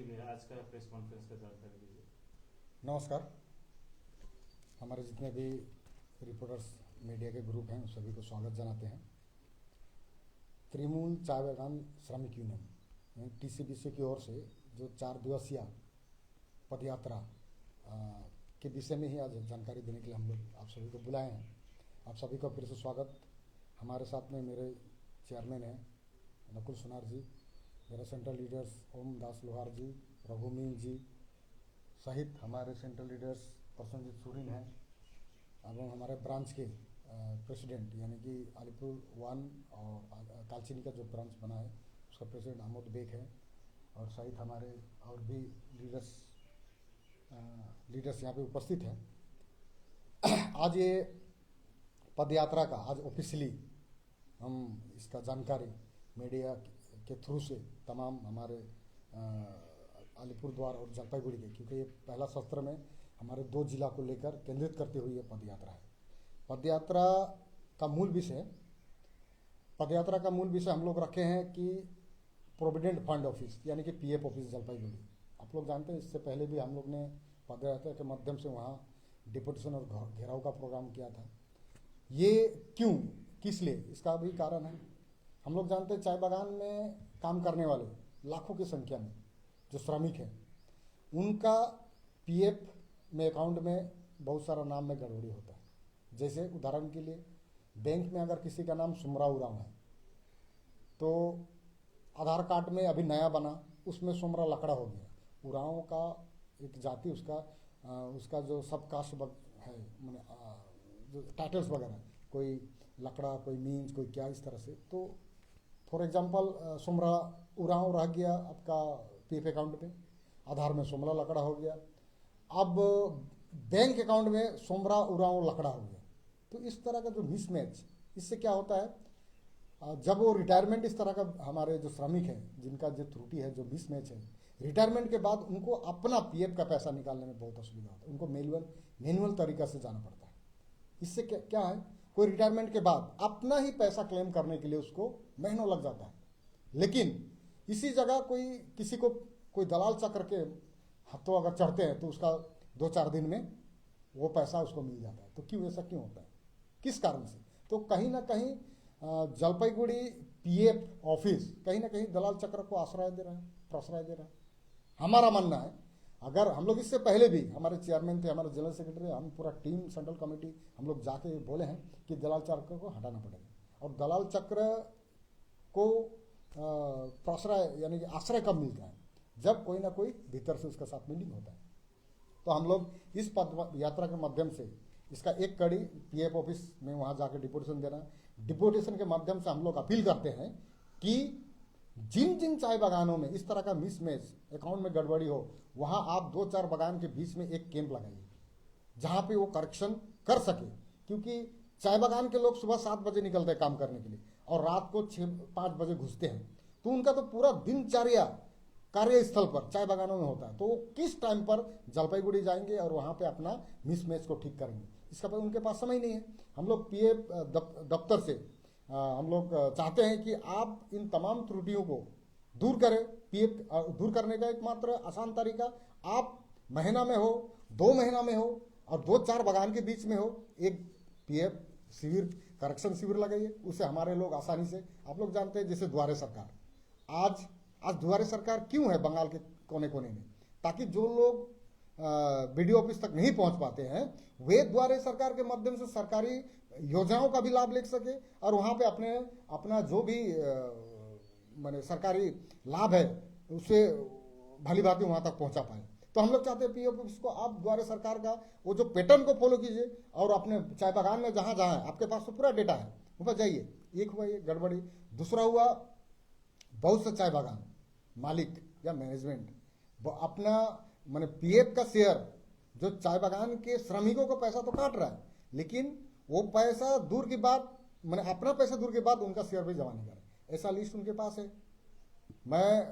जी भी आज का प्रेस कॉन्फ्रेंस का जानकारी दीजिए। नमस्कार। हमारे जितने भी रिपोर्टर्स मीडिया के ग्रुप हैं उन सभी को स्वागत जनाते हैं। तृणमूल चाय बागान श्रमिक यूनियन टीसीबीसी की ओर से जो 4 दिवसीय पदयात्रा के विषय में ही आज जानकारी देने के लिए हम लोग आप सभी को बुलाए हैं। आप सभी का फिर से स्वागत। हमारे साथ में मेरे चेयरमैन हैं नकुल सुनार जी, मेरा सेंट्रल लीडर्स ओम दास लोहार जी, रघु मीन जी सहित हमारे सेंट्रल लीडर्स प्रसन्नजीत सुरीन हैं एवं हमारे ब्रांच के प्रेसिडेंट यानी कि अलीपुर 1 और कालचिनी का जो ब्रांच बना है उसका प्रेसिडेंट आमोद बेग है और सहित हमारे और भी लीडर्स यहाँ पे उपस्थित हैं। आज ये पदयात्रा का आज ऑफिशियली हम इसका जानकारी मीडिया के थ्रू से तमाम हमारे अलीपुरद्वार और जलपाईगुड़ी के, क्योंकि ये पहला सत्र में हमारे 2 जिला को लेकर केंद्रित करते हुए ये पदयात्रा है। पदयात्रा का मूल विषय हम लोग रखे हैं कि प्रोविडेंट फंड ऑफिस यानी कि पीएफ ऑफिस जलपाईगुड़ी। आप लोग जानते हैं इससे पहले भी हम लोग ने पदयात्रा के माध्यम से वहाँ डिपुटेशन और घेराव का प्रोग्राम किया था। ये क्यों, किस लिए, इसका भी कारण है। हम लोग जानते हैं चाय बागान में काम करने वाले लाखों की संख्या में जो श्रमिक हैं उनका पीएफ में अकाउंट में बहुत सारा नाम में गड़बड़ी होता है। जैसे उदाहरण के लिए बैंक में अगर किसी का नाम सुमरा उरांव है तो आधार कार्ड में अभी नया बना उसमें सुमरा लकड़ा हो गया। उरांव का एक जाति उसका जो सब कास्ट है मैंने जो टाइटल्स वगैरह कोई लकड़ा कोई मीन्स कोई क्या इस तरह से, तो फॉर एग्जांपल सुमरा उरांव रह गया आपका पीएफ अकाउंट पे, आधार में सुमरा लकड़ा हो गया, अब बैंक अकाउंट में सुमरा उरांव लकड़ा हो गया। तो इस तरह का जो मिसमैच, इससे क्या होता है जब वो रिटायरमेंट इस तरह का हमारे जो श्रमिक हैं जिनका जो त्रुटि है जो मिसमैच है, रिटायरमेंट के बाद उनको अपना पीएफ का पैसा निकालने में बहुत असुविधा होता है। उनको मैनुअल तरीका से जाना पड़ता है। इससे क्या है, कोई रिटायरमेंट के बाद अपना ही पैसा क्लेम करने के लिए उसको महीनों लग जाता है। लेकिन इसी जगह किसी को कोई दलाल चक्र के हाथों अगर चढ़ते हैं तो उसका 2-4 दिन में वो पैसा उसको मिल जाता है। तो क्यों ऐसा क्यों होता है, किस कारण से? तो कहीं ना कहीं जलपाईगुड़ी पीएफ ऑफिस कहीं ना कहीं दलाल चक्र को प्रश्रय दे रहा है। हमारा मानना है, अगर हम लोग इससे पहले भी हमारे चेयरमैन थे, हमारे जनरल सेक्रेटरी, हम पूरा टीम सेंट्रल कमेटी हम लोग जाके बोले हैं कि दलाल चक्र को हटाना पड़ेगा। और दलाल चक्र को प्रश्रय यानी कि आश्रय कब मिलता है, जब कोई ना कोई भीतर से उसका साथ मीटिंग होता है। तो हम लोग इस पद यात्रा के माध्यम से इसका एक कड़ी पीएफ ऑफिस में वहाँ जाकर डिपुटेशन देना, डिपुटेशन के माध्यम से हम लोग अपील करते हैं कि जिन जिन चाय बागानों में इस तरह का मिसमैच अकाउंट में गड़बड़ी हो वहाँ आप 2-4 बागान के बीच में एक कैंप लगाइए जहाँ पे वो करेक्शन कर सके। क्योंकि चाय बागान के लोग सुबह 7 बजे निकलते हैं काम करने के लिए और रात को 6-5 बजे घुसते हैं, तो उनका तो पूरा दिनचर्या कार्यस्थल पर चाय बागानों में होता है। तो वो किस टाइम पर जलपाईगुड़ी जाएंगे और वहाँ पे अपना मिसमैच को ठीक करेंगे, इसका उनके पास समय नहीं है। हम लोग पीएफ दफ्तर से हम लोग चाहते हैं कि आप इन तमाम त्रुटियों को दूर करें। पीएफ दूर करने का एकमात्र आसान तरीका, आप महीना में हो 2 महीना में हो और 2-4 बागान के बीच में हो एक पीएफ शिविर करेक्शन शिविर लगाइए। उससे हमारे लोग आसानी से, आप लोग जानते हैं जैसे द्वारे सरकार, आज द्वारे सरकार क्यों है बंगाल के कोने कोने में, ताकि जो लोग बीडीओ ऑफिस तक नहीं पहुंच पाते हैं वे द्वारे सरकार के माध्यम से सरकारी योजनाओं का भी लाभ ले सके और वहां पे अपना जो भी माने सरकारी लाभ है उसे भली भांति वहां तक पहुंचा पाए। तो हम लोग चाहते हैं पीएफ ऑफिस को आप द्वारे सरकार का वो जो पैटर्न को फॉलो कीजिए और अपने चाय बागान में जहां जहां आपके पास तो पूरा डेटा है वहां जाइए। एक हुआ ये गड़बड़ी। दूसरा हुआ, बहुत से चाय बागान मालिक या मैनेजमेंट अपना माने पीएफ का शेयर जो चाय बागान के श्रमिकों को पैसा तो काट रहा है, लेकिन वो पैसा दूर की बात मैंने अपना पैसा दूर के बाद उनका शेयर भी जमा नहीं कर रहा। ऐसा लिस्ट उनके पास है। मैं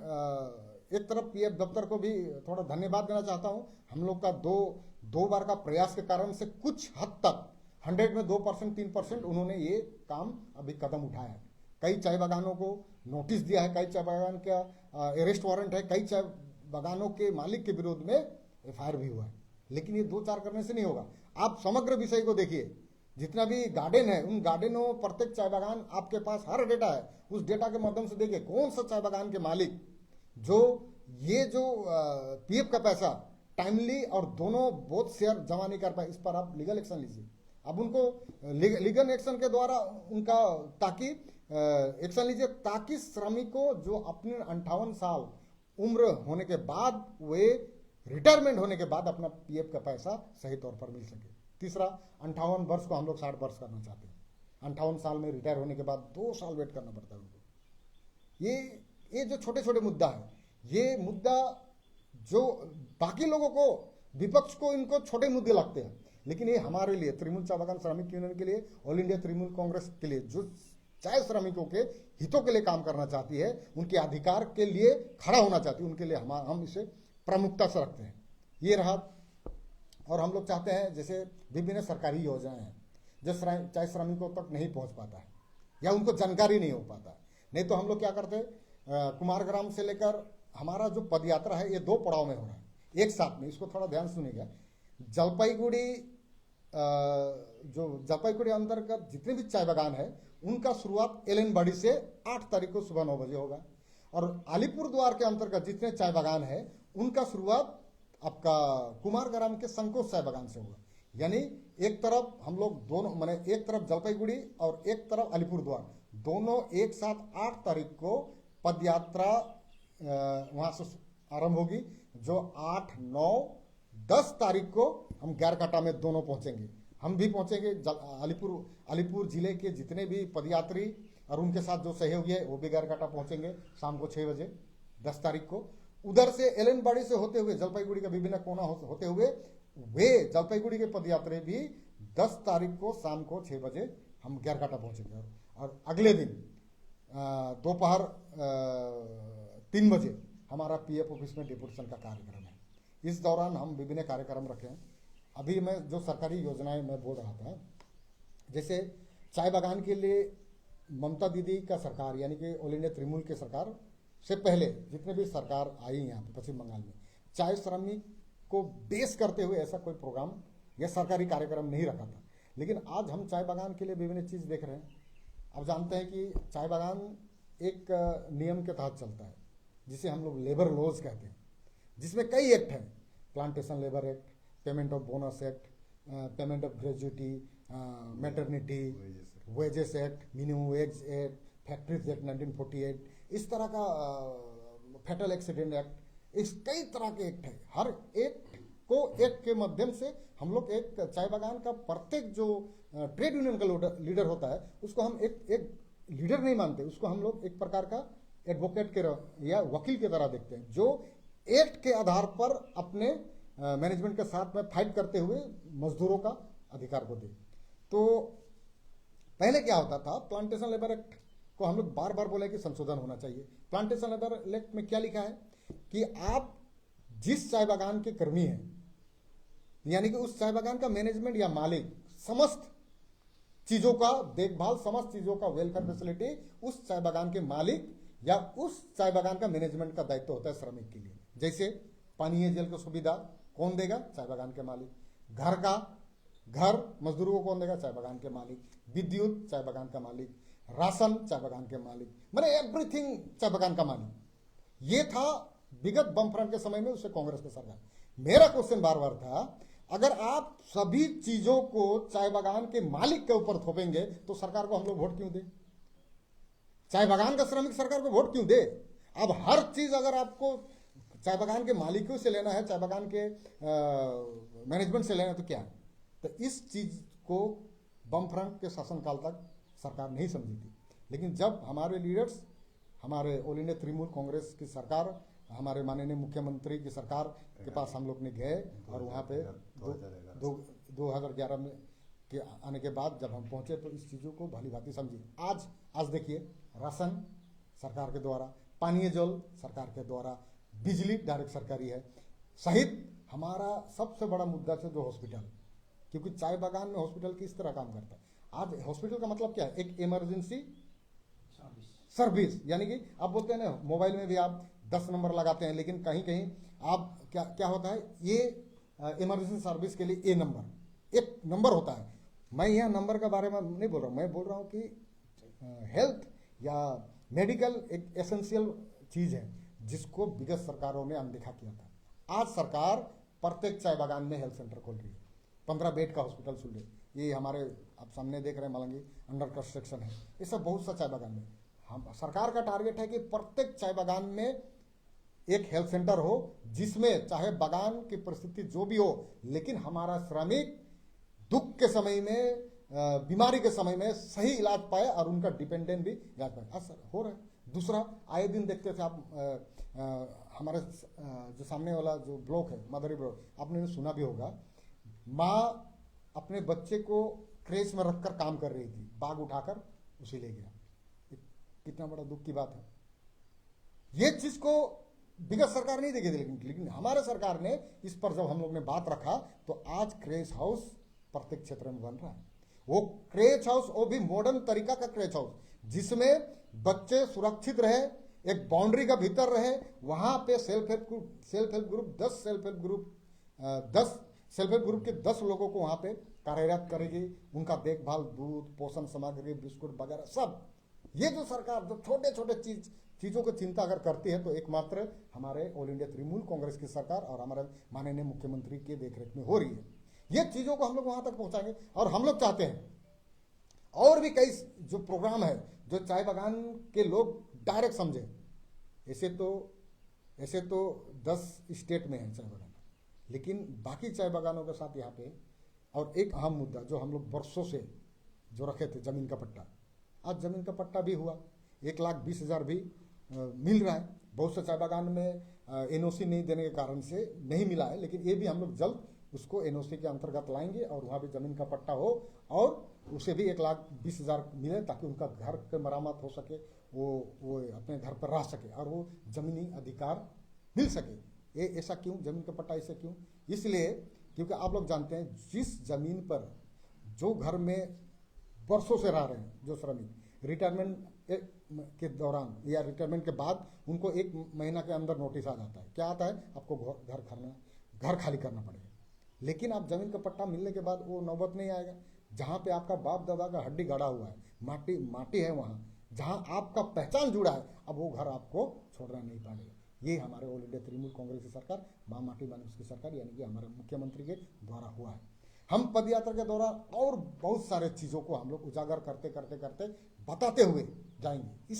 एक तरफ पीएफ दफ्तर को भी थोड़ा धन्यवाद देना चाहता हूं। हम लोग का दो बार का प्रयास के कारण से कुछ हद तक 100 में 2% 3% उन्होंने ये काम अभी कदम उठाया है। कई चाय बागानों को नोटिस दिया है, कई चाय बागान का अरेस्ट वारंट है, कई चाय बागानों के मालिक के विरोध में एफआईआर भी हुआ है। लेकिन ये 2-4 करने से नहीं होगा। आप समग्र विषय को देखिए, जितना भी गार्डन है उन गार्डनों, प्रत्येक चाय बागान, आपके पास हर डेटा है, उस डेटा के माध्यम से देखिए कौन सा चाय बागान के मालिक जो ये जो पीएफ का पैसा टाइमली और दोनों बोथ शेयर जमा नहीं कर पाए, इस पर आप लीगल एक्शन लीजिए। अब उनको लीगल एक्शन के द्वारा उनका ताकि एक्शन लीजिए, ताकि श्रमिकों जो अपने 58 साल उम्र होने के बाद, वे रिटायरमेंट होने के बाद अपना पीएफ का पैसा सही तौर पर मिल सके। तीसरा, 58 वर्ष को हम लोग 60 वर्ष करना चाहते हैं। 58 साल में रिटायर होने के बाद 2 साल वेट करना पड़ता है उनको। ये जो छोटे छोटे मुद्दा है, ये मुद्दा जो बाकी लोगों को, विपक्ष को, इनको छोटे मुद्दे लगते हैं, लेकिन ये हमारे लिए, तृणमूल चाय बागान श्रमिक यूनियन के लिए, ऑल इंडिया तृणमूल कांग्रेस के लिए, जो चाय श्रमिकों के हितों के लिए काम करना चाहती है, उनके अधिकार के लिए खड़ा होना चाहती है, उनके लिए हम इसे प्रमुखता से रखते हैं। ये रहा। और हम लोग चाहते हैं, जैसे विभिन्न सरकारी योजनाएं हैं जो चाय श्रमिकों तक नहीं पहुंच पाता है या उनको जानकारी नहीं हो पाता है, नहीं तो हम लोग क्या करते हैं, कुमारग्राम से लेकर हमारा जो पदयात्रा है, ये 2 पड़ाव में हो रहा है एक साथ में। इसको थोड़ा ध्यान सुनिएगा। जलपाईगुड़ी, जो जलपाईगुड़ी अंतर्गत जितने भी चाय बागान है, उनका शुरुआत एलएनबाड़ी से 8 तारीख को सुबह 9 बजे होगा। और अलीपुर द्वार के अंतर्गत जितने चाय बागान है, उनका शुरुआत आपका कुमारग्राम के संकोच चाय बागान से होगा। यानी एक तरफ हम लोग दोनों, माने एक तरफ जलपाईगुड़ी और एक तरफ अलीपुर द्वार, दोनों एक साथ 8 तारीख को पदयात्रा वहां से आरंभ होगी, जो 8, 9, 10 तारीख को हम गैरकाटा में दोनों पहुंचेंगे। हम भी पहुंचेंगे। अलीपुर जिले के जितने भी पदयात्री और उनके साथ जो सहयोगी है, वो भी गैरकाटा पहुंचेंगे शाम को 6 बजे 10 तारीख को। उधर से एलएनबाड़ी से होते हुए, जलपाईगुड़ी का विभिन्न कोना होते हुए, वे जलपाईगुड़ी के पदयात्री भी 10 तारीख को शाम को 6 बजे हम गैरकाटा पहुंचेंगे। और अगले दिन दोपहर 3 बजे हमारा पीएफ ऑफिस में डिपुटेशन का कार्यक्रम है। इस दौरान हम विभिन्न कार्यक्रम रखे हैं। अभी मैं जो सरकारी योजनाएं मैं बोल रहा था, जैसे चाय बागान के लिए ममता दीदी का सरकार, यानी कि ऑल इंडिया तृणमूल की सरकार से पहले जितने भी सरकार आई यहाँ पे पश्चिम बंगाल में, चाय श्रमिक को बेस करते हुए ऐसा कोई प्रोग्राम या सरकारी कार्यक्रम नहीं रखा था। लेकिन आज हम चाय बागान के लिए विभिन्न चीज़ देख रहे हैं। अब जानते हैं कि चाय बागान एक नियम के तहत चलता है, जिसे हम लोग लेबर लॉज कहते हैं, जिसमें कई एक्ट हैं। Plantation labour act, payment of bonus act, payment of gratuity, maternity wages act, minimum wage act, factories act 1948, इस तरह का फेटल एक्सीडेंट एक्ट, इस कई तरह के एक्ट है। हर एक्ट के माध्यम से हम लोग एक चाय बागान का प्रत्येक जो ट्रेड यूनियन का लीडर होता है, उसको हम एक लीडर नहीं मानते, उसको हम लोग एक प्रकार का एडवोकेट के या वकील की तरह देखते हैं, जो एक्ट के आधार पर अपने मैनेजमेंट के साथ में फाइट करते हुए मजदूरों का अधिकार को दे। तो पहले क्या होता था, प्लांटेशन लेबर एक्ट को हम लोग बार बार बोले कि संशोधन होना चाहिए। प्लांटेशन लेबर एक्ट में क्या लिखा है कि आप जिस चाय बागान के कर्मी हैं, यानी कि उस चाय बागान का मैनेजमेंट या मालिक, समस्त चीजों का देखभाल, समस्त चीजों का वेलफेयर फैसिलिटी उस चाय बागान के मालिक या उस चाय बागान का मैनेजमेंट का दायित्व होता है श्रमिक के लिए। जैसे पानीय जल की सुविधा कौन देगा? चाय बागान के मालिक। घर मजदूरों को कौन देगा? चाय बागान के मालिक। विद्युत चाय बागान का मालिक। राशन चाय बागान के मालिक, माने एवरीथिंग चाय बागान का मालिक। ये था विगत बमफ्रंट के समय में, उससे कांग्रेस की सरकार। मेरा क्वेश्चन बार बार था, अगर आप सभी चीजों को चाय बागान के मालिक के ऊपर थोपेंगे तो सरकार को हम लोग वोट क्यों दे? चाय बागान का श्रमिक सरकार को वोट क्यों दे? अब हर चीज अगर आपको चाय बागान के मालिकों से लेना है, चाय बागान के मैनेजमेंट से लेना है, तो क्या? तो इस चीज को बमफ्रंट के शासनकाल तक सरकार नहीं समझी थी। लेकिन जब हमारे लीडर्स, हमारे ऑल इंडिया तृणमूल कांग्रेस की सरकार, हमारे माननीय मुख्यमंत्री की सरकार के पास हम लोग ने गए और वहाँ पे 2011 में के आने के बाद जब हम पहुँचे तो इस चीज़ों को भली भांति समझी। आज देखिए, राशन सरकार के द्वारा, पानीय जल सरकार के द्वारा, बिजली डायरेक्ट सरकारी है, सहित हमारा सबसे बड़ा मुद्दा है जो हॉस्पिटल, क्योंकि चाय बागान में हॉस्पिटल किस तरह काम करता है। आज हॉस्पिटल का मतलब क्या है? एक इमरजेंसी सर्विस, यानी कि आप बोलते हैं ना, मोबाइल में भी आप 10 नंबर लगाते हैं, लेकिन कहीं कहीं आप क्या क्या होता है, ये इमरजेंसी सर्विस के लिए ए नंबर एक नंबर होता है। मैं यह नंबर के बारे में नहीं बोल रहा हूँ, मैं बोल रहा हूँ कि हेल्थ या मेडिकल एक एसेंशियल चीज़ है जिसको विगत सरकारों ने अनदेखा किया था। आज सरकार प्रत्येक चाय बागान में हेल्थ सेंटर खोल रही है, 15 बेड का हॉस्पिटल खुल रही है। ये हमारे आप सामने देख रहे हैं मलंगी अंडर कंस्ट्रक्शन है। ये सब बहुत सा चाय बागान में हम सरकार का टारगेट है कि प्रत्येक चाय बागान में एक हेल्थ सेंटर हो, जिसमें चाहे बागान की परिस्थिति जो भी हो, लेकिन हमारा श्रमिक दुख के समय में, बीमारी के समय में सही इलाज पाए और उनका डिपेंडेंट भी इलाज पाए। असर हो रहा है। दूसरा, आए दिन देखते थे आप हमारे जो सामने वाला जो ब्लॉक है मदरी ब्लॉक, आपने सुना भी होगा, माँ अपने बच्चे को क्रेच में रखकर काम कर रही थी, बाग उठाकर उसे ले गया। कितना बड़ा दुख की बात है। ये चीज को विगत सरकार नहीं देखी थी, लेकिन हमारे सरकार ने इस पर जब हम लोग ने बात रखा तो आज क्रेच हाउस प्रत्येक क्षेत्र में बन रहा है। वो क्रेच हाउस, वो भी मॉडर्न तरीका का क्रेच हाउस, जिसमें बच्चे सुरक्षित रहे, एक बाउंड्री का भीतर रहे। वहां पे self help group 10 self help group के 10 लोगों को वहां पे कार्यरत करेगी। उनका देखभाल, दूध, पोषण सामग्री, बिस्कुट वगैरह सब। ये जो सरकार जो छोटे छोटे चीजों की चिंता अगर करती है तो एकमात्र हमारे ऑल इंडिया तृणमूल कांग्रेस की सरकार और हमारे माननीय मुख्यमंत्री के देखरेख में हो रही है। ये चीजों को हम लोग वहां तक पहुंचाएंगे और हम लोग चाहते हैं और भी कई जो प्रोग्राम है जो चाय बागान के लोग डायरेक्ट समझे। ऐसे तो 10 स्टेट में है चाय बागान, लेकिन बाकी चाय बागानों के साथ यहाँ पे और एक अहम मुद्दा जो हम लोग वर्षों से जो रखे थे, जमीन का पट्टा। आज जमीन का पट्टा भी हुआ, 1,20,000 भी मिल रहा है। बहुत से चाय बागान में एनओसी नहीं देने के कारण से नहीं मिला है, लेकिन ये भी हम लोग जल्द उसको एनओसी के अंतर्गत लाएंगे और वहाँ भी जमीन का पट्टा हो और उसे भी 1,20,000 मिले, ताकि उनका घर के मरामत हो सके, वो अपने घर पर रह सके और वो जमीनी अधिकार मिल सके। ये ऐसा क्यों, जमीन का पट्टा ऐसा क्यों? इसलिए क्योंकि आप लोग जानते हैं, जिस जमीन पर जो घर में वर्षों से रह रहे हैं, जो श्रमिक रिटायरमेंट के दौरान या रिटायरमेंट के बाद उनको 1 महीना के अंदर नोटिस आ जाता है। क्या आता है? आपको घर खाली करना पड़ेगा। लेकिन आप जमीन का पट्टा मिलने के बाद वो नौबत नहीं आएगा। जहाँ पे आपका बाप दादा का हड्डी गड़ा हुआ है, माटी है, वहाँ जहाँ आपका पहचान जुड़ा है, अब वो घर आपको छोड़ना नहीं पड़ेगा। ये हमारे ऑल इंडिया तृणमूल कांग्रेस की सरकार, माँ माटी मानुष की सरकार, यानी कि हमारे मुख्यमंत्री के द्वारा हुआ है। हम पदयात्रा के दौरान और बहुत सारे चीज़ों को हम लोग उजागर करते बताते हुए जाएंगे।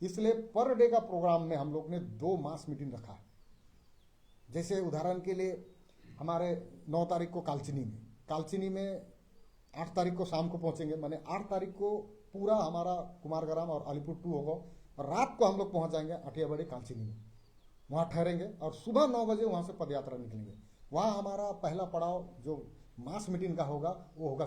इसलिए पर डे का प्रोग्राम में हम लोग ने 2 मास मीटिंग रखा है। जैसे उदाहरण के लिए हमारे 9 तारीख को कालचिनी में 8 तारीख को शाम को पहुंचेंगे, माने 8 तारीख को पूरा हमारा कुमारग्राम और अलीपुर 2 होगा और रात को हम लोग पहुंच जाएंगे अठियाबाड़ी कालचिनी में। वहाँ ठहरेंगे और सुबह 9 बजे वहाँ से पदयात्रा निकलेंगे। वहाँ हमारा पहला पड़ाव जो मास मीटिंग का होगा वो होगा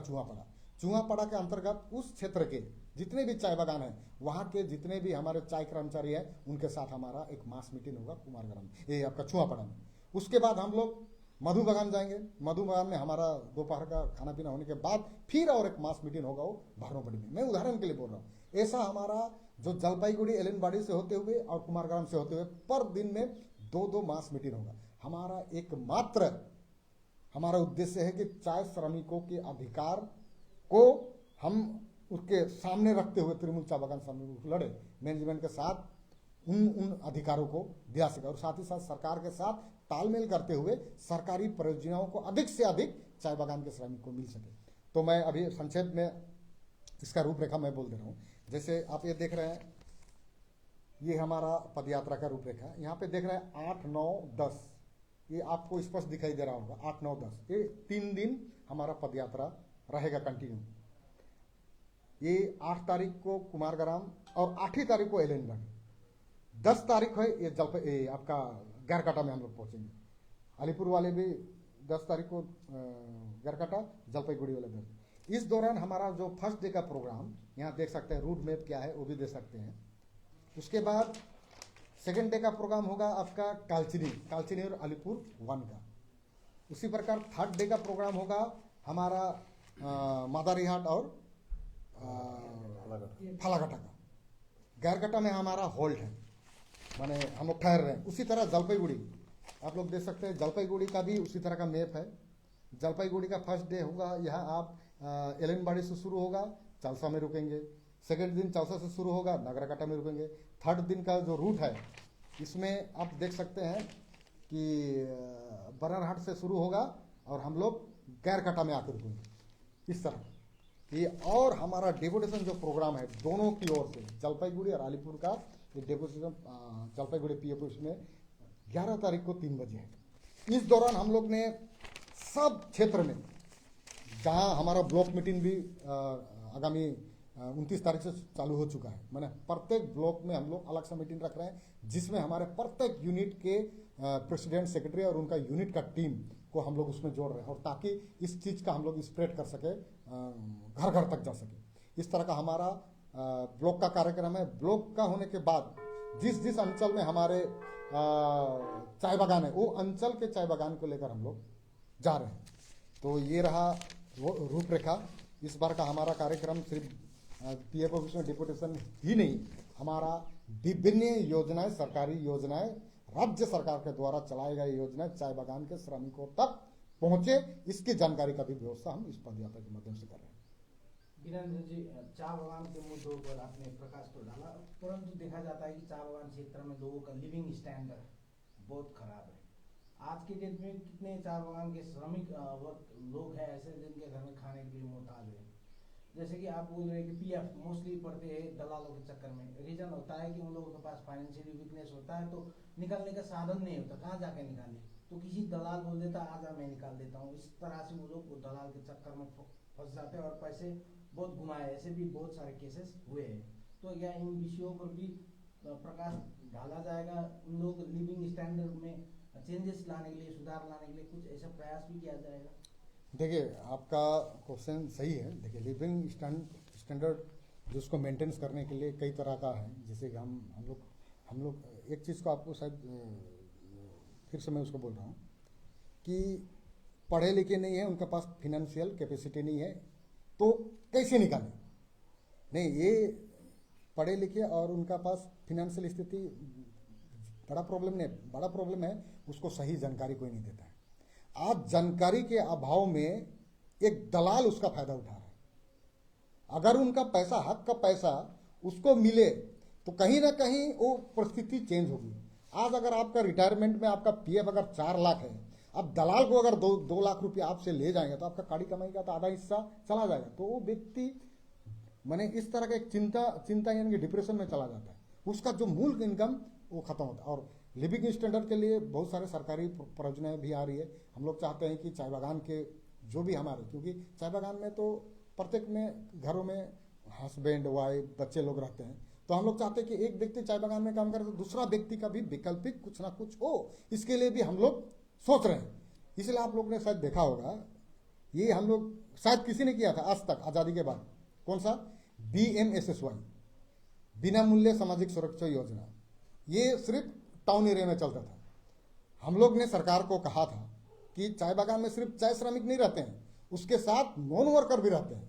चुआपाड़ा के अंतर्गत उस क्षेत्र के जितने भी चाय बागान हैं, वहाँ के जितने भी हमारे चाय कर्मचारी हैं, उनके साथ हमारा एक मास मीटिंग होगा कुमारग्राम, ये आपका चुआपाड़ा में। उसके बाद हम लोग मधु बागान जाएंगे। मधु बागान में हमारा दोपहर का खाना पीना होने के बाद फिर और एक मास मीटिंग होगा, वो भारोपड़ी में। मैं उदाहरण के लिए बोल रहा हूँ। ऐसा हमारा जो जलपाईगुड़ी एलनबाड़ी से होते हुए और कुमारग्राम से होते हुए पर दिन में 2-2 मास मीटिंग होगा। हमारा एकमात्र हमारा उद्देश्य है कि चाय श्रमिकों के अधिकार को हम उसके सामने रखते हुए तृणमूल चाय बागान श्रमिक लड़े, मैनेजमेंट के साथ उन अधिकारों को दिला सके और साथ ही साथ सरकार के साथ तालमेल करते हुए सरकारी परियोजनाओं को अधिक से अधिक चाय बागान के श्रमिक को मिल सके। तो मैं अभी संक्षेप में इसका रूपरेखा मैं बोल दे रहा हूँ। जैसे आप ये देख रहे हैं, ये हमारा पदयात्रा का रूपरेखा। यहाँ पे देख रहे हैं 8, 9, 10, ये आपको स्पष्ट दिखाई दे रहा होगा। 8, 9, 10 ये 3 दिन हमारा पदयात्रा रहेगा कंटिन्यू। ये 8 तारीख को कुमारग्राम और 8ही तारीख को एलनबाड़ी, 10 तारीख है ये आपका गैरकाटा में हम लोग पहुंचेंगे। अलीपुर वाले भी 10 तारीख को गैरकाटा, जलपाईगुड़ी वाले 10। इस दौरान हमारा जो फर्स्ट डे का प्रोग्राम यहाँ देख सकते हैं, रूट मैप क्या है वो भी देख सकते हैं। उसके बाद सेकेंड डे का प्रोग्राम होगा आपका कालचिनी और अलीपुर 1 का। उसी प्रकार थर्ड डे का प्रोग्राम होगा हमारा मादारीहाट और फालाकाटा का। गैरकाटा में हमारा होल्ड है, माने हम लोग ठहर रहे हैं। उसी तरह जलपाईगुड़ी आप लोग देख सकते हैं, जलपाईगुड़ी का भी उसी तरह का मैप है। जलपाईगुड़ी का फर्स्ट डे होगा यहाँ आप एलनबाड़ी से शुरू होगा, चालसा में रुकेंगे। सेकेंड दिन चालसा से शुरू होगा, नागराकाटा में रुकेंगे। थर्ड दिन का जो रूट है इसमें आप देख सकते हैं कि बरारहाट से शुरू होगा और हम लोग गैरकाटा में आकर रुकेंगे इस तरह। ये और हमारा डेपुटेशन जो प्रोग्राम है दोनों की ओर से, जलपाईगुड़ी और अलीपुर का ये डेपुटेशन जलपाईगुड़ी पीएफ में 11 तारीख को 3 बजे है। इस दौरान हम लोग ने सब क्षेत्र में, जहां हमारा ब्लॉक मीटिंग भी आगामी 29 तारीख से चालू हो चुका है, मैंने प्रत्येक ब्लॉक में हम लोग अलग सा मीटिंग रख रहे हैं जिसमें हमारे प्रत्येक यूनिट के प्रेसिडेंट, सेक्रेटरी और उनका यूनिट का टीम को हम लोग उसमें जोड़ रहे हैं, और ताकि इस चीज़ का हम लोग स्प्रेड कर सके, घर घर तक जा सके। इस तरह का हमारा ब्लॉक का कार्यक्रम है। ब्लॉक का होने के बाद जिस जिस अंचल में हमारे चाय बागान है वो अंचल के चाय बागान को लेकर हम लोग जा रहे हैं। तो ये रहा वो रूपरेखा। इस बार का हमारा कार्यक्रम सिर्फ पीएफ ऑफिस में डिपुटेशन ही नहीं, हमारा विभिन्न योजनाएं, सरकारी योजनाएं, राज्य सरकार के द्वारा चलाई गई योजनाएं चाय बागान के श्रमिकों तक पहुंचे, इसकी जानकारी का भी व्यवस्था हम इस पदयात्रा के माध्यम से कर रहे हैं। वीरेंद्र जी, चाय बागान के मुद्दों पर आपने प्रकाश तो डाला, परंतु देखा जाता है कि चाय बागान क्षेत्र में लोगों का लिविंग स्टैंडर्ड बहुत खराब है। आज के डेट में कितने चाय बागान के श्रमिक लोग हैं ऐसे जिनके घर में खाने के लिए मोहताज है। जैसे कि आप बोल रहे हैं कि पीएफ मोस्टली पड़ते हैं दलालों के चक्कर में। रीजन होता है कि उन लोगों के पास फाइनेंशियली वीकनेस होता है, तो निकालने का साधन नहीं होता, कहाँ जाके निकाले, तो किसी दलाल बोल देता आजा मैं निकाल देता हूँ। इस तरह से वो लोग दलाल के चक्कर में फंस जाते हैं और पैसे बहुत घुमाए। ऐसे भी बहुत सारे केसेस हुए हैं। तो क्या इन विषयों पर भी प्रकाश डाला जाएगा? उन लोग लिविंग स्टैंडर्ड में चेंजेस लाने के लिए, सुधार लाने के लिए कुछ ऐसा प्रयास भी किया जाएगा? देखिए, आपका क्वेश्चन सही है। देखिए, लिविंग स्टैंडर्ड जिसको मेंटेन करने के लिए कई तरह का है। जैसे कि हम लोग एक चीज़ को आपको शायद फिर से मैं उसको बोल रहा हूँ कि पढ़े लिखे नहीं है, उनके पास फिनेंशियल कैपेसिटी नहीं है, तो कैसे निकालें? नहीं, ये पढ़े लिखे और उनका पास फिनेंशियल स्थिति बड़ा प्रॉब्लम नहीं, बड़ा प्रॉब्लम है उसको सही जानकारी कोई नहीं देता है। आज जानकारी के अभाव में एक दलाल उसका फायदा उठा रहा है। अगर उनका पैसा, हक का पैसा उसको मिले तो कहीं ना कहीं वो परिस्थिति चेंज होगी। आज अगर आपका रिटायरमेंट में आपका पीएफ अगर 4 लाख है, अब दलाल को अगर 2 लाख रुपया आपसे ले जाएंगे तो आपका काड़ी कमाई का तो आधा हिस्सा चला जाएगा। तो वो व्यक्ति माने इस तरह का एक चिंता यानी कि डिप्रेशन में चला जाता है। उसका जो मूल इनकम वो खत्म होता है। और लिविंग स्टैंडर्ड के लिए बहुत सारे सरकारी परियोजनाएं भी आ रही है। हम लोग चाहते हैं कि चाय बागान के जो भी हमारे, क्योंकि चाय बागान में तो प्रत्येक में घरों में हस्बैंड वाइफ बच्चे लोग रहते हैं, तो हम लोग चाहते हैं कि एक व्यक्ति चाय बागान में काम करे तो दूसरा व्यक्ति का भी वैकल्पिक कुछ ना कुछ हो। इसके लिए भी हम लोग सोच रहे हैं। इसलिए आप लोग ने शायद देखा होगा, ये हम लोग शायद किसी ने किया था आज तक आज़ादी के बाद, कौन सा BMSSY, बिना मूल्य सामाजिक सुरक्षा योजना। ये सिर्फ टाउन एरिया में चलता था। हम लोग ने सरकार को कहा था कि चाय बागान में सिर्फ चाय श्रमिक नहीं रहते हैं, उसके साथ नॉन वर्कर भी रहते हैं।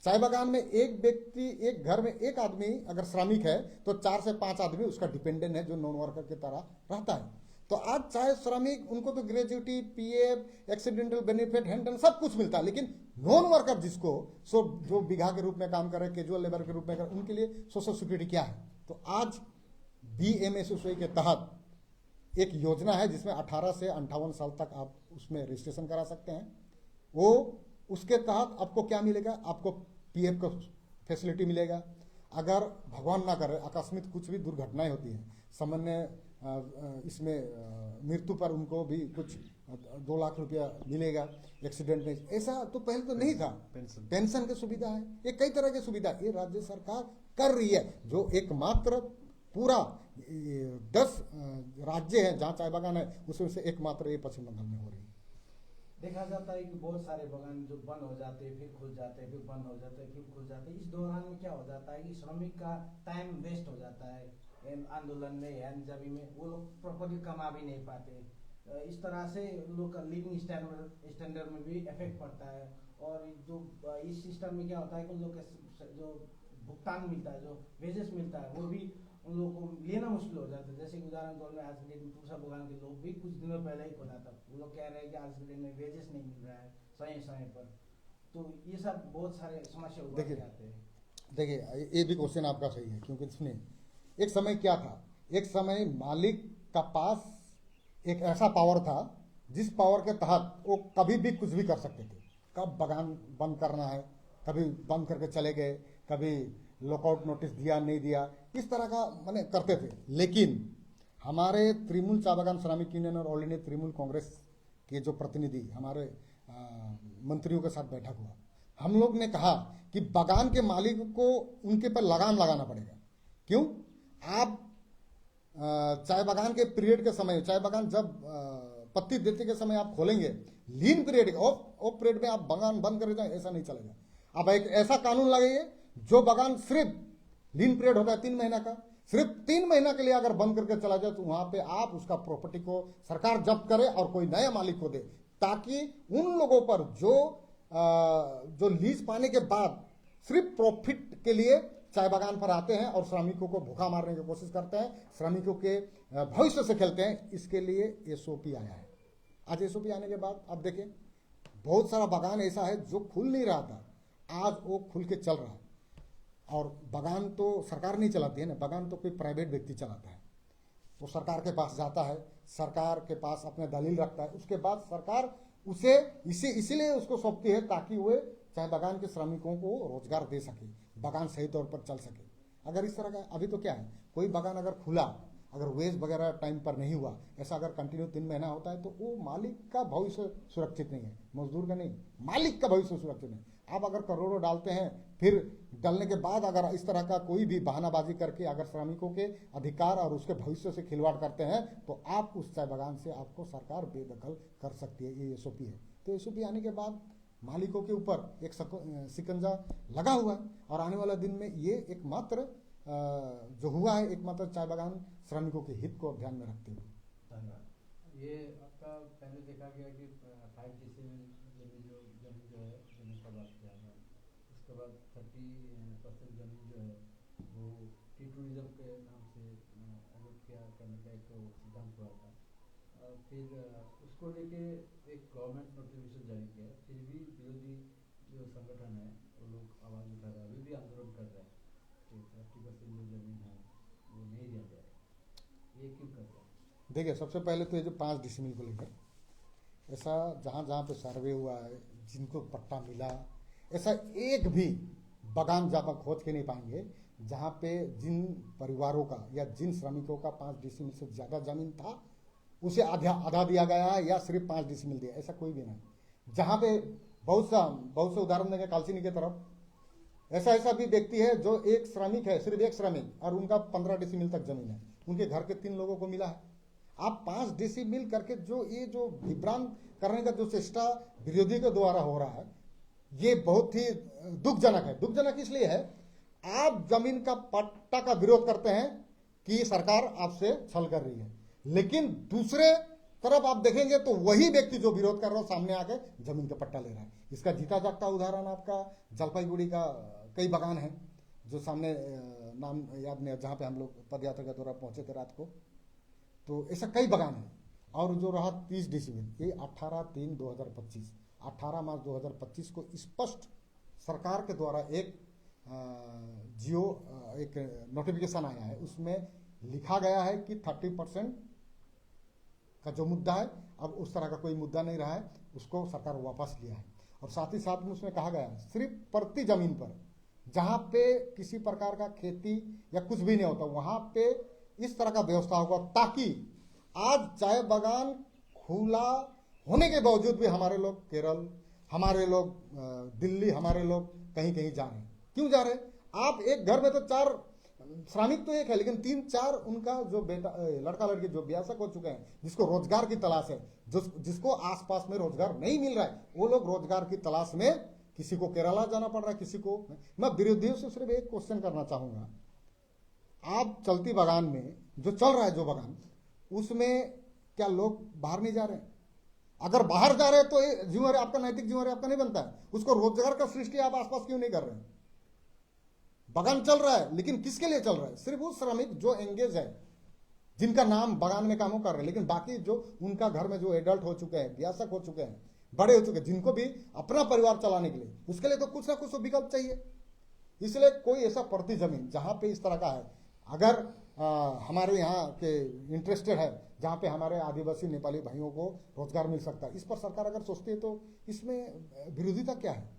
चाय बागान में एक व्यक्ति, एक घर में एक आदमी अगर श्रमिक है तो 4 से 5 आदमी उसका डिपेंडेंट है जो नॉन वर्कर की तरह रहता है। तो आज चाय श्रमिक उनको तो ग्रेजुएटी, पीएफ, एक्सीडेंटल बेनिफिट, हैंडन सब कुछ मिलता है, लेकिन नॉन वर्कर जिसको जो बीघा के रूप में काम करे, कैजुअल लेबर के रूप में करे, उनके लिए सोशल सिक्योरिटी क्या है? तो आज BMSSY के तहत एक योजना है जिसमें 18 से 58 साल तक आप उसमें रजिस्ट्रेशन करा सकते हैं। वो उसके तहत आपको क्या मिलेगा? आपको पीएफ का फैसिलिटी मिलेगा। अगर भगवान ना करे आकस्मिक कुछ भी दुर्घटनाएं होती हैं, सामान्य इसमें मृत्यु पर उनको भी कुछ 2 लाख रुपया मिलेगा एक्सीडेंट में। ऐसा तो पहले तो नहीं था। पेंशन की सुविधा है, ये कई तरह की सुविधा ये राज्य सरकार कर रही है। जो एकमात्र पूरा 10 राज्य है जहाँ चाय बागान है, उसमें से एकमात्र ये पश्चिम बंगाल में हो रही है। देखा जाता है कि बहुत सारे बागान जो बंद हो जाते हैं, फिर खुल जाते हैं, फिर बंद हो जाते हैं, फिर खुल जाते हैं। इस दौरान में क्या हो जाता है कि श्रमिक का टाइम वेस्ट हो जाता है आंदोलन में या जबी में, वो लोग प्रॉपर्ली कमा भी नहीं पाते। इस तरह से लोग का लिविंग स्टैंडर्ड में भी इफेक्ट पड़ता है। और जो इस सिस्टम में क्या होता है कि उन लोग का जो भुगतान मिलता है, जो वेजेस मिलता है, वो भी उन लोगों को लेना मुश्किल हो जाता है। जैसे कि उदाहरण तौर में आज के डेट में तुलसा बगान के लोग भी कुछ दिनों पहले ही खोला था, वो लोग कह रहे हैं कि आज के डेट में वेजेस नहीं मिल रहा है समय समय पर, तो ये सब बहुत सारे समस्या उभर के आते हैं। देखिए ये भी क्वेश्चन आपका सही है, क्योंकि सुनिए एक समय क्या था, एक समय मालिक का पास एक ऐसा पावर था जिस पावर के तहत वो कभी भी कुछ भी कर सकते थे। कब बागान बंद करना है, कभी बंद करके चले गए, कभी लॉकआउट नोटिस दिया नहीं दिया, इस तरह का माने करते थे। लेकिन हमारे तृणमूल चाय बागान श्रमिक यूनियन और ऑल इंडिया तृणमूल कांग्रेस के जो प्रतिनिधि हमारे मंत्रियों के साथ बैठक हुआ, हम लोग ने कहा कि बागान के मालिक को उनके पर लगाम लगाना पड़ेगा। क्यों? आप चाय बागान के पीरियड के समय, चाय बागान जब पत्ती देते के समय आप खोलेंगे, लीन पीरियड ऑफ पीरियड में आप बागान बंद कर जाए, ऐसा नहीं चलेगा। अब एक ऐसा कानून लगाइए जो बागान सिर्फ लीन पीरियड होता है 3 महीना का, सिर्फ 3 महीना के लिए अगर बंद करके चला जाए तो वहां पे आप उसका प्रॉपर्टी को सरकार जब्त करे और कोई नया मालिक को दे, ताकि उन लोगों पर जो लीज पाने के बाद सिर्फ प्रॉफिट के लिए चाय बागान पर आते हैं और श्रमिकों को भूखा मारने की कोशिश करते हैं, श्रमिकों के भविष्य से खेलते हैं, इसके लिए एसओपी आया है। आज एसओपी आने के बाद अब देखें बहुत सारा बागान ऐसा है जो खुल नहीं रहा था, आज वो खुल के चल रहा है। और बागान तो सरकार नहीं चलाती है ना, बागान तो कोई प्राइवेट व्यक्ति चलाता है। वो सरकार के पास जाता है, सरकार के पास अपने दलील रखता है, उसके बाद सरकार उसे इसीलिए उसको सौंपती है ताकि वे चाहे बागान के श्रमिकों को रोजगार दे सके, बागान सही तौर पर चल सके। अगर इस तरह का अभी तो क्या है, कोई बागान अगर खुला, अगर वेज वगैरह टाइम पर नहीं हुआ, ऐसा अगर कंटिन्यू 3 महीना होता है तो वो मालिक का भविष्य सुरक्षित नहीं है, मजदूर का नहीं, मालिक का भविष्य सुरक्षित नहीं। आप अगर करोड़ों डालते हैं, फिर डालने के बाद अगर इस तरह का कोई भी बहानाबाजी करके अगर श्रमिकों के अधिकार और उसके भविष्य से खिलवाड़ करते हैं तो आप उस चाय बागान से आपको सरकार बेदखल कर सकती है। ये एसओपी है। तो एसओपी आने के बाद मालिकों के ऊपर एक शिकंजा लगा हुआ है और आने वाला दिन में ये एकमात्र जो हुआ है, एकमात्र चाय बागान श्रमिकों के हित को ध्यान में रखते हुए। धन्यवाद। ये आपका पहले देखा गया कि 5 डिसिमिल जमीन जो है जमीन का बात किया गया, उसके बाद 30% जमीन जो है वो टी टूरिज्म के नाम से अलॉट किया करने का एक सिद्धांत हुआ था। फिर उसको लेके एक गवर्नमेंट नोटिफिकेशन जारी किया, फिर भी विरोधी जो संगठन है वो लोग आवाज़ उठा रहे हैं, अभी भी आंदोलन कर रहे हैं कि 30% जो जमीन है वो नहीं दिया जाए। ये क्यों कर रहे हैं? देखिए सबसे पहले तो ये जो 5 डिसिमिल को लेकर ऐसा जहाँ जहाँ पे सर्वे हुआ है, जिनको पट्टा मिला, ऐसा एक भी बागान जहाँ खोज के नहीं पाएंगे जहाँ पे जिन परिवारों का या जिन श्रमिकों का 5 डिसिमिल से ज़्यादा जमीन था उसे आधा दिया गया है या सिर्फ 5 डिसिमिल दिया, ऐसा कोई भी नहीं। जहाँ पे बहुत से उदाहरण देंगे कालसिनी की तरफ, ऐसा भी व्यक्ति है जो एक श्रमिक है, सिर्फ एक श्रमिक, और उनका 15 डिसिमिल तक जमीन है, उनके घर के 3 लोगों को मिला है। आप 5 डिसिमिल करके जो विभ्रांत करने का जो चेष्टा विरोधी के द्वारा हो रहा है, ये बहुत ही दुखजनक है। दुखजनक इसलिए है, आप जमीन का पट्टा का विरोध करते हैं कि सरकार आपसे छल कर रही है, लेकिन दूसरे तरफ आप देखेंगे तो वही व्यक्ति जो विरोध कर रहा है सामने आके जमीन का पट्टा ले रहा है। इसका जीता जागता उदाहरण आपका जलपाईगुड़ी का कई बागान है जो सामने नाम याद नहीं, जहाँ पे हम लोग पदयात्रा के दौरान पहुंचे थे रात को, तो ऐसा कई बागान है। और जो रहा 30 डिसिमिल, ये 18/3/2025 18 मार्च 2025 को स्पष्ट सरकार के द्वारा एक एक नोटिफिकेशन आया है, उसमें लिखा गया है कि 30% का जो मुद्दा है अब उस तरह का कोई मुद्दा नहीं रहा है, उसको सरकार वापस लिया है। और साथ ही साथ में उसमें कहा गया है सिर्फ प्रति जमीन पर जहाँ पे किसी प्रकार का खेती या कुछ भी नहीं होता वहाँ पे इस तरह का व्यवस्था होगा, ताकि आज चाय बागान खुला होने के बावजूद भी हमारे लोग केरल, हमारे लोग दिल्ली, हमारे लोग कहीं कहीं जा रहे हैं। क्यों जा रहे हैं? आप एक घर में तो 4 श्रमिक तो एक है, लेकिन 3-4 उनका जो बेटा लड़का लड़की जो ब्यासक हो चुके हैं, जिसको रोजगार की तलाश है, जिसको आसपास में रोजगार नहीं मिल रहा है, वो लोग रोजगार की तलाश में किसी को केरला जाना पड़ रहा है, किसी को। मैं विरोधियों से सिर्फ एक क्वेश्चन करना चाहूंगा, आप चलती बागान में जो चल रहा है जो बागान, उसमें क्या लोग बाहर नहीं जा रहे हैं? अगर बाहर जा रहे हैं तो जिम्मेवारी आपका, नैतिक जिम्मेवारी आपका नहीं बनता है, उसको रोजगार का सृष्टि आप आसपास क्यों नहीं कर रहे हैं? बगान चल रहा है, लेकिन किसके लिए चल रहा है? सिर्फ वो श्रमिक जो एंगेज है, जिनका नाम बगान में काम कर रहे हैं, लेकिन बाकी जो उनका घर में जो एडल्ट हो चुके हैं, वयस्क हो चुके हैं, बड़े हो चुके हैं, जिनको भी अपना परिवार चलाने के लिए, उसके लिए तो कुछ ना कुछ तो विकल्प चाहिए। इसलिए कोई ऐसा प्रति जमीन जहां पे इस तरह का है, अगर हमारे यहाँ के इंटरेस्टेड है, जहाँ पे हमारे आदिवासी नेपाली भाइयों को रोजगार मिल सकता है, इस पर सरकार अगर सोचती है तो इसमें विरोधिता क्या है?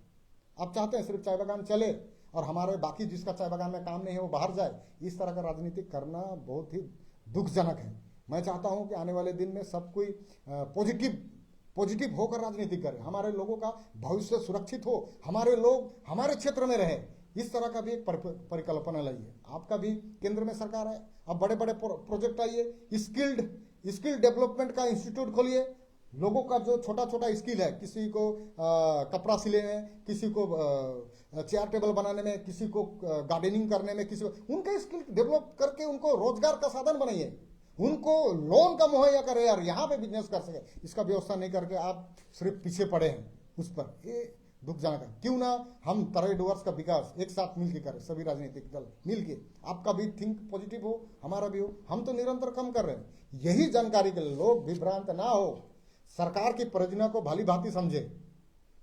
आप चाहते हैं सिर्फ चाय बागान चले और हमारे बाकी जिसका चाय बागान में काम नहीं है वो बाहर जाए। इस तरह का राजनीति करना बहुत ही दुखजनक है। मैं चाहता हूं कि आने वाले दिन में सब कोई पॉजिटिव होकर राजनीति करे, हमारे लोगों का भविष्य सुरक्षित हो, हमारे लोग हमारे क्षेत्र में रहे। इस तरह का भी एक परिकल्पना लाइए। आपका भी केंद्र में सरकार है, अब बड़े बड़े प्रोजेक्ट आइए, स्किल डेवलपमेंट का इंस्टीट्यूट खोलिए। लोगों का जो छोटा छोटा स्किल है, किसी को कपड़ा सिले में, किसी को चेयर टेबल बनाने में, किसी को गार्डनिंग करने में, किसी को उनका स्किल डेवलप करके उनको रोजगार का साधन बनाइए, उनको लोन का मुहैया करें यार, यहाँ पे बिजनेस कर सके। इसका व्यवस्था नहीं करके आप सिर्फ पीछे पड़े हैं उस पर, ये दुखजनक है। क्यों ना हम तराई डुवर्स का विकास एक साथ मिलकर करें, सभी राजनीतिक दल मिलके। आपका भी थिंक पॉजिटिव हो, हमारा भी हो, हम तो निरंतर कम कर रहे हैं। यही जानकारी के लिए लोग विभ्रांत ना हो, सरकार की परियोजना को भली भांति समझे।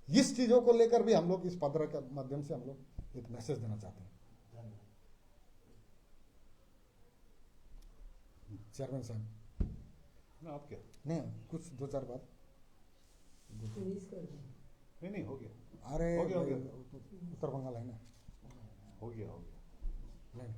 इस चीजों को लेकर भी हम लोग इस पत्र के माध्यम से हम लोग एक मैसेज देना चाहते हैं। चेयरमैन साहब, आप क्या? नहीं कुछ 2-4 बात। नहीं हो गया, अरे हो गया। उत्तर बंगाल है ना, हो गया। नहीं